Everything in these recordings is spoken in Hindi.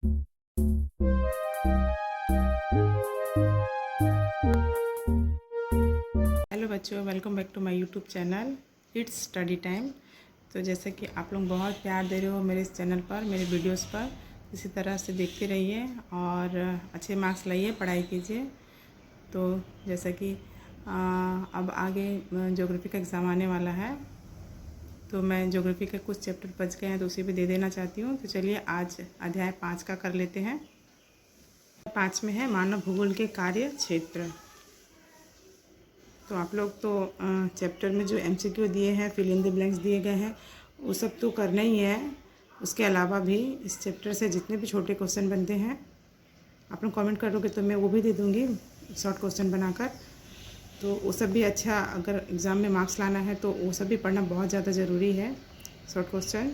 हेलो बच्चों, welcome back to my YouTube channel it's study time. तो जैसे कि आप लोग बहुत प्यार दे रहे हो मेरे इस चैनल पर, मेरे वीडियोस पर, इसी तरह से देखते रहिए और अच्छे मार्क्स लाइए, पढ़ाई कीजिए। तो जैसे कि अब आगे ज्योग्राफी का एग्ज़ाम आने वाला है, तो मैं ज्योग्राफी के कुछ चैप्टर बच गए हैं तो उसी पे दे देना चाहती हूँ। तो चलिए आज अध्याय 5 का कर लेते हैं। 5 में है मानव भूगोल के कार्य क्षेत्र। तो आप लोग तो चैप्टर में जो एमसीक्यू दिए हैं, फिल इन द ब्लैंक्स दिए गए हैं, वो सब तो करना ही है। उसके अलावा भी इस चैप्टर से जितने भी छोटे क्वेश्चन बनते हैं, आप लोग कमेंट करोगे तो मैं वो भी दे दूँगी शॉर्ट क्वेश्चन बनाकर। तो वो सब भी अच्छा, अगर एग्ज़ाम में मार्क्स लाना है तो वो सब भी पढ़ना बहुत ज़्यादा ज़रूरी है। शॉर्ट क्वेश्चन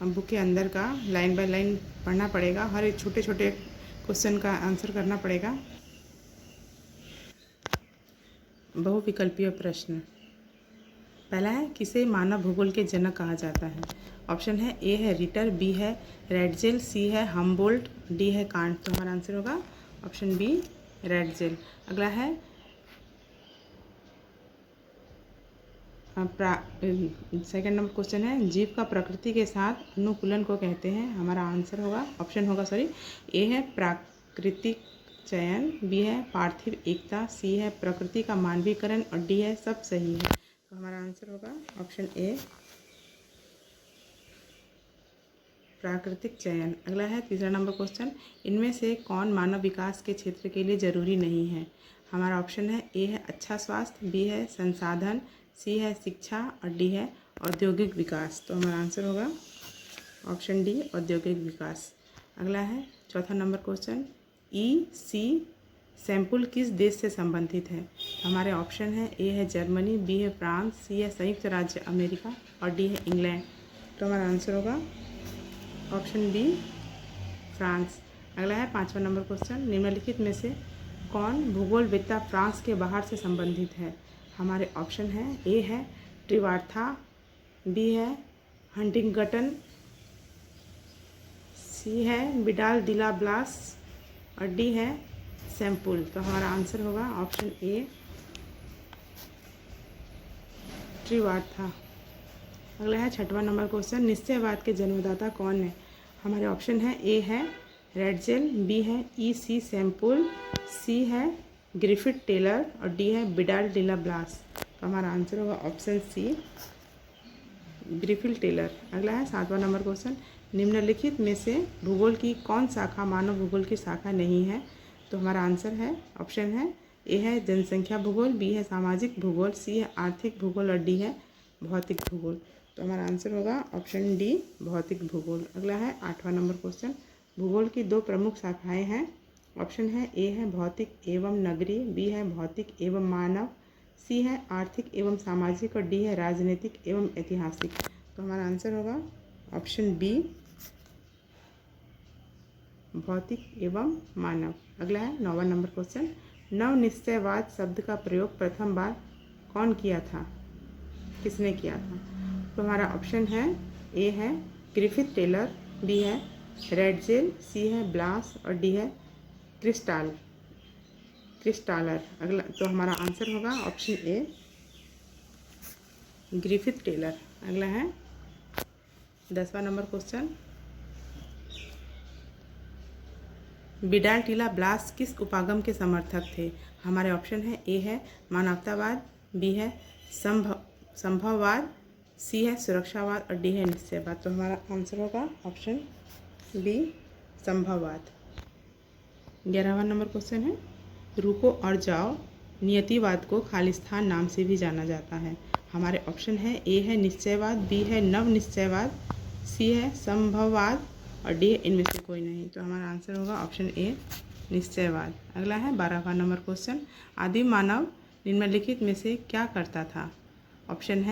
हम बुक के अंदर का लाइन बाय लाइन पढ़ना पड़ेगा, हर एक छोटे छोटे क्वेश्चन का आंसर करना पड़ेगा। बहुविकल्पीय प्रश्न। पहला है, किसे मानव भूगोल के जनक कहा जाता है? ऑप्शन है ए है रिटर, बी है रेडजेल, सी है हमबोल्ट, डी है कांट। तो हमारा आंसर होगा ऑप्शन बी रेडजेल। अगला है सेकंड नंबर क्वेश्चन है, जीव का प्रकृति के साथ अनुकूलन को कहते हैं। हमारा आंसर होगा ए है प्राकृतिक चयन, बी है पार्थिव एकता, सी है प्रकृति का मानवीकरण और डी है सब सही है। तो हमारा आंसर होगा ऑप्शन ए प्राकृतिक चयन। अगला है तीसरा नंबर क्वेश्चन, इनमें से कौन मानव विकास के क्षेत्र के लिए जरूरी नहीं है? हमारा ऑप्शन है ए है अच्छा स्वास्थ्य, बी है संसाधन, सी है शिक्षा और डी है औद्योगिक विकास। तो हमारा आंसर होगा ऑप्शन डी औद्योगिक विकास। अगला है चौथा नंबर क्वेश्चन, ई सी सैंपल किस देश से संबंधित है? हमारे ऑप्शन है ए है जर्मनी, बी है फ्रांस, सी है संयुक्त राज्य अमेरिका और डी है इंग्लैंड। तो हमारा आंसर होगा ऑप्शन बी फ्रांस। अगला है पांचवा नंबर क्वेश्चन, निम्नलिखित में से कौन भूगोलवेत्ता फ्रांस के बाहर से संबंधित है? हमारे ऑप्शन है ए है ट्रिवार्था, बी है हंटिंगटन, सी है विडाल डिला ब्लास और डी है सैंपुल। तो हमारा आंसर होगा ऑप्शन ए ट्रिवार्था। अगला है छठवा नंबर क्वेश्चन, निश्चयवाद के जन्मदाता कौन है? हमारे ऑप्शन है ए है रेडजेल, बी है ई सी सैंपुल, सी है ग्रिफिथ टेलर और डी है विडाल डिला ब्लास। तो हमारा आंसर होगा ऑप्शन सी ग्रिफिथ टेलर। अगला है सातवां नंबर क्वेश्चन, निम्नलिखित में से भूगोल की कौन शाखा मानव भूगोल की शाखा नहीं है? तो हमारा आंसर है ऑप्शन है ए है जनसंख्या भूगोल, बी है सामाजिक भूगोल, सी है आर्थिक भूगोल और डी है भौतिक भूगोल। तो हमारा आंसर होगा ऑप्शन डी भौतिक भूगोल। अगला है आठवां नंबर क्वेश्चन, भूगोल की दो प्रमुख शाखाएं हैं। ऑप्शन है ए है भौतिक एवं नगरीय, बी है भौतिक एवं मानव, सी है आर्थिक एवं सामाजिक और डी है राजनीतिक एवं ऐतिहासिक। तो हमारा आंसर होगा ऑप्शन बी भौतिक एवं मानव। अगला है नौवां नंबर क्वेश्चन, नव निश्चयवाद शब्द का प्रयोग प्रथम बार कौन किया था, किसने किया था? तो हमारा ऑप्शन है ए है ग्रिफिथ टेलर, बी है रेडजेल, सी है ब्लास और डी है क्रिस्टालर। अगला तो हमारा आंसर होगा ऑप्शन ए ग्रिफिथ टेलर। अगला है 10वां number question, Vidal de la Blache किस उपागम के समर्थक थे? हमारे ऑप्शन है ए है मानवतावाद, बी है संभववाद, सी है सुरक्षावाद और डी है निश्चयवाद। तो हमारा आंसर होगा ऑप्शन बी संभववाद। 11वां नंबर क्वेश्चन है, रुको और जाओ नियतिवाद को खालिस्तान नाम से भी जाना जाता है। हमारे ऑप्शन है ए है निश्चयवाद, बी है नव निश्चयवाद, सी है संभववाद और डी है इनमें से कोई नहीं। तो हमारा आंसर होगा ऑप्शन ए निश्चयवाद। अगला है 12वां नंबर क्वेश्चन, आदिम मानव निम्नलिखित में से क्या करता था? ऑप्शन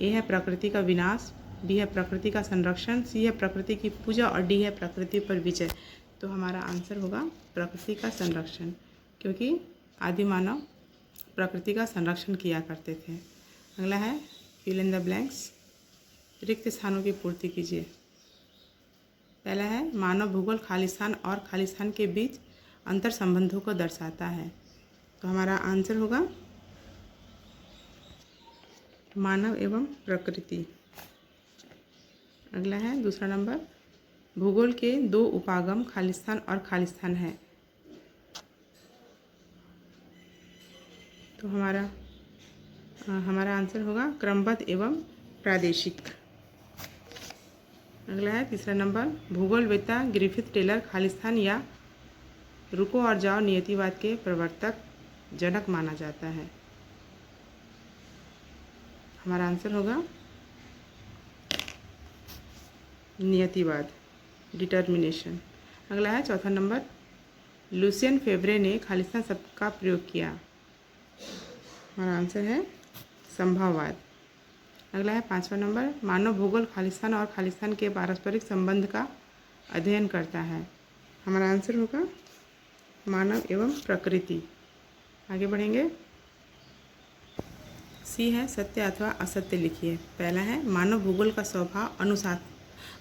ए है प्रकृति का विनाश, बी है प्रकृति का संरक्षण, सी है प्रकृति की पूजा और डी है प्रकृति पर विजय। तो हमारा आंसर होगा प्रकृति का संरक्षण, क्योंकि आदि मानव प्रकृति का संरक्षण किया करते थे। अगला है फिल इन द ब्लैंक्स, रिक्त स्थानों की पूर्ति कीजिए। पहला है मानव भूगोल खालिस्तान और खालिस्तान के बीच अंतर संबंधों को दर्शाता है। तो हमारा आंसर होगा मानव एवं प्रकृति। अगला है दूसरा नंबर, भूगोल के दो उपागम खालिस्तान और खालिस्तान है। तो हमारा आंसर होगा क्रमबद्ध एवं प्रादेशिक। अगला है तीसरा नंबर, भूगोलवेत्ता ग्रिफिथ टेलर खालिस्तान या रुको और जाओ नियतिवाद के प्रवर्तक जनक माना जाता है। हमारा आंसर होगा नियतिवाद, डिटर्मिनेशन। अगला है चौथा नंबर, लुसियन फेब्रे ने खालिस्तान शब्द का प्रयोग किया। हमारा आंसर है संभववाद। अगला है पांचवा नंबर, मानव भूगोल खालिस्तान और खालिस्तान के पारस्परिक संबंध का अध्ययन करता है। हमारा आंसर होगा मानव एवं प्रकृति। आगे बढ़ेंगे। सी है सत्य अथवा असत्य लिखिए। पहला है मानव भूगोल का स्वभाव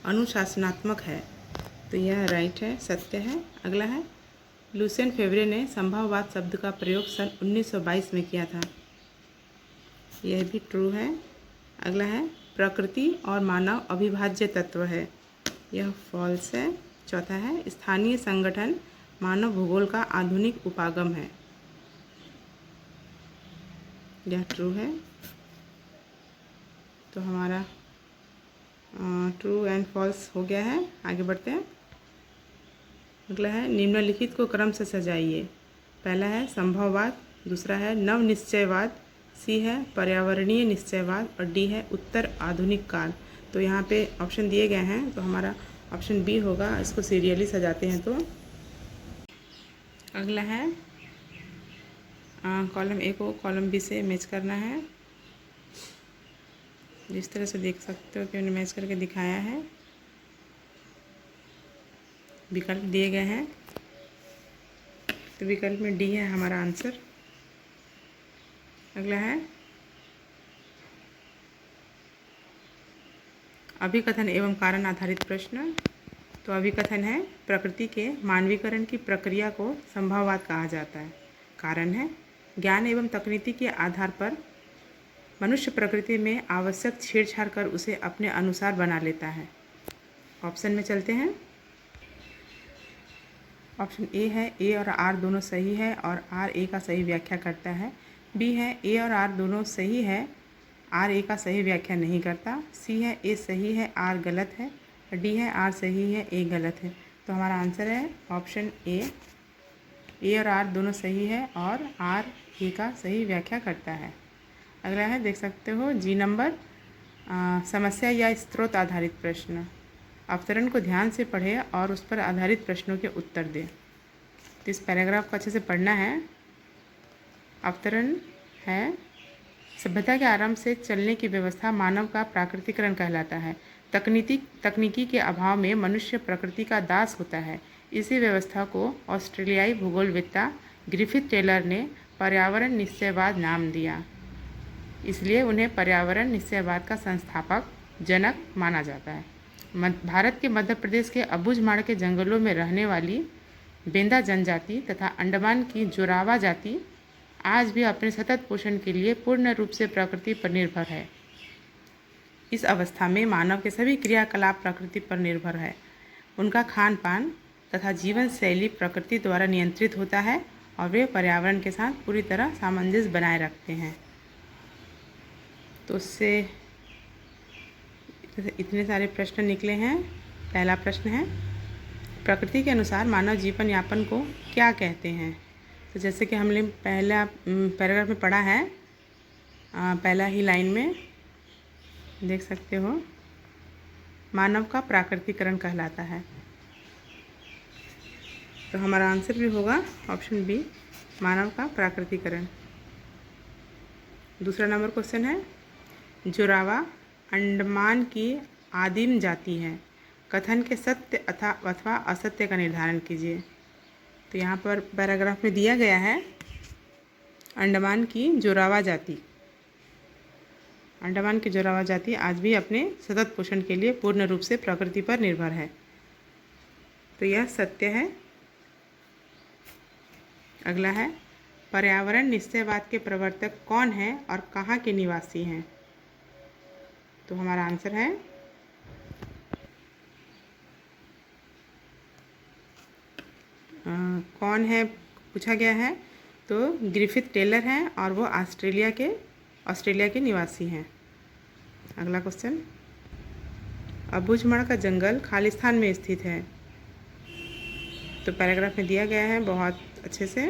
अनुशासनात्मक है। तो यह राइट है, सत्य है। अगला है लुसियन फेब्रे ने संभववाद शब्द का प्रयोग सन 1922 में किया था। यह भी ट्रू है। अगला है प्रकृति और मानव अविभाज्य तत्व है। यह फॉल्स है। चौथा है स्थानीय संगठन मानव भूगोल का आधुनिक उपागम है। यह ट्रू है। तो हमारा ट्रू एंड फॉल्स हो गया है। आगे बढ़ते हैं। अगला है निम्नलिखित को क्रम से सजाइए। पहला है संभववाद, दूसरा है नव निश्चयवाद, सी है पर्यावरणीय निश्चयवाद और डी है उत्तर आधुनिक काल। तो यहाँ पे ऑप्शन दिए गए हैं, तो हमारा ऑप्शन बी होगा। इसको सीरियली सजाते हैं तो अगला है कॉलम ए को कॉलम बी से मैच करना है। जिस तरह से देख सकते हो कि मैंने मैच करके दिखाया है। विकल्प दिए गए हैं, तो विकल्प में डी है हमारा आंसर। अगला है अभिकथन एवं कारण आधारित प्रश्न। तो अभिकथन है प्रकृति के मानवीकरण की प्रक्रिया को संभववाद कहा जाता है। कारण है ज्ञान एवं तकनीकी के आधार पर मनुष्य प्रकृति में आवश्यक छेड़छाड़ कर उसे अपने अनुसार बना लेता है। ऑप्शन में चलते हैं। ऑप्शन ए है ए और आर दोनों सही है और आर ए का सही व्याख्या करता है। बी है ए और आर दोनों सही है, आर ए का सही व्याख्या नहीं करता। सी है ए सही है, आर गलत है। डी है आर सही है, ए गलत है। तो हमारा आंसर है ऑप्शन ए और आर दोनों सही है और आर ए का सही व्याख्या करता है। अगला है देख सकते हो जी नंबर, समस्या या स्रोत आधारित प्रश्न। अवतरण को ध्यान से पढ़ें और उस पर आधारित प्रश्नों के उत्तर दें। तो इस पैराग्राफ को अच्छे से पढ़ना है। अवतरण है सभ्यता के आरंभ से चलने की व्यवस्था मानव का प्राकृतिकरण कहलाता है। तकनीकी के अभाव में मनुष्य प्रकृति का दास होता है। इसी व्यवस्था को ऑस्ट्रेलियाई भूगोलवेत्ता ग्रिफिथ टेलर ने पर्यावरण निश्चयवाद नाम दिया। इसलिए उन्हें पर्यावरण निश्चयवाद का संस्थापक जनक माना जाता है। भारत के मध्य प्रदेश के अबुझमाड़ के जंगलों में रहने वाली बेंदा जनजाति तथा अंडमान की जोरावा जाति आज भी अपने सतत पोषण के लिए पूर्ण रूप से प्रकृति पर निर्भर है। इस अवस्था में मानव के सभी क्रियाकलाप प्रकृति पर निर्भर है। उनका खान पान तथा जीवन शैली प्रकृति द्वारा नियंत्रित होता है और वे पर्यावरण के साथ पूरी तरह सामंजस्य बनाए रखते हैं। तो उससे इतने सारे प्रश्न निकले हैं। पहला प्रश्न है प्रकृति के अनुसार मानव जीवन यापन को क्या कहते हैं। तो जैसे कि हमने पहला पैराग्राफ में पढ़ा है, पहला ही लाइन में देख सकते हो मानव का प्राकृतिकरण कहलाता है। तो हमारा आंसर भी होगा ऑप्शन बी, मानव का प्राकृतिकरण। दूसरा नंबर क्वेश्चन है जोरावा अंडमान की आदिम जाति है। कथन के सत्य अथवा असत्य का निर्धारण कीजिए। तो यहाँ पर पैराग्राफ में दिया गया है अंडमान की जोरावा जाति। अंडमान की जोरावा जाति आज भी अपने सतत पोषण के लिए पूर्ण रूप से प्रकृति पर निर्भर है। तो यह सत्य है। अगला है, पर्यावरण निश्चयवाद के प्रवर्तक कौन है और कहाँ के निवासी हैं? तो हमारा आंसर है कौन है पूछा गया है, तो ग्रिफिथ टेलर हैं और वो ऑस्ट्रेलिया के निवासी हैं। अगला क्वेश्चन, अबूझमाड़ का जंगल खालिस्तान में स्थित है। तो पैराग्राफ में दिया गया है बहुत अच्छे से।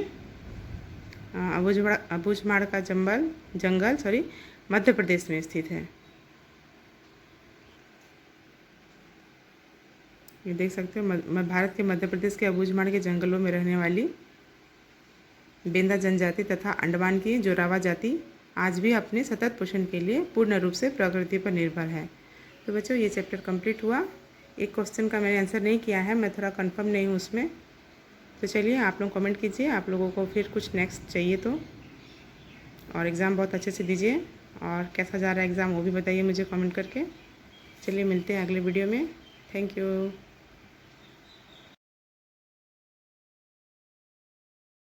अबूझमाड़ का जंगल मध्य प्रदेश में स्थित है। ये देख सकते हो, भारत के मध्य प्रदेश के अबूझमाड़ के जंगलों में रहने वाली बेंदा जनजाति तथा अंडमान की जोरावा जाति आज भी अपने सतत पोषण के लिए पूर्ण रूप से प्रकृति पर निर्भर है। तो बच्चों, ये चैप्टर कंप्लीट हुआ। एक क्वेश्चन का मैंने आंसर नहीं किया है, मैं थोड़ा कंफर्म नहीं हूँ उसमें। तो चलिए, आप लोग कमेंट कीजिए, आप लोगों को फिर कुछ नेक्स्ट चाहिए तो। और एग्ज़ाम बहुत अच्छे से दीजिए, और कैसा जा रहा है एग्ज़ाम वो भी बताइए मुझे कमेंट करके। चलिए, मिलते हैं अगले वीडियो में। Thank you.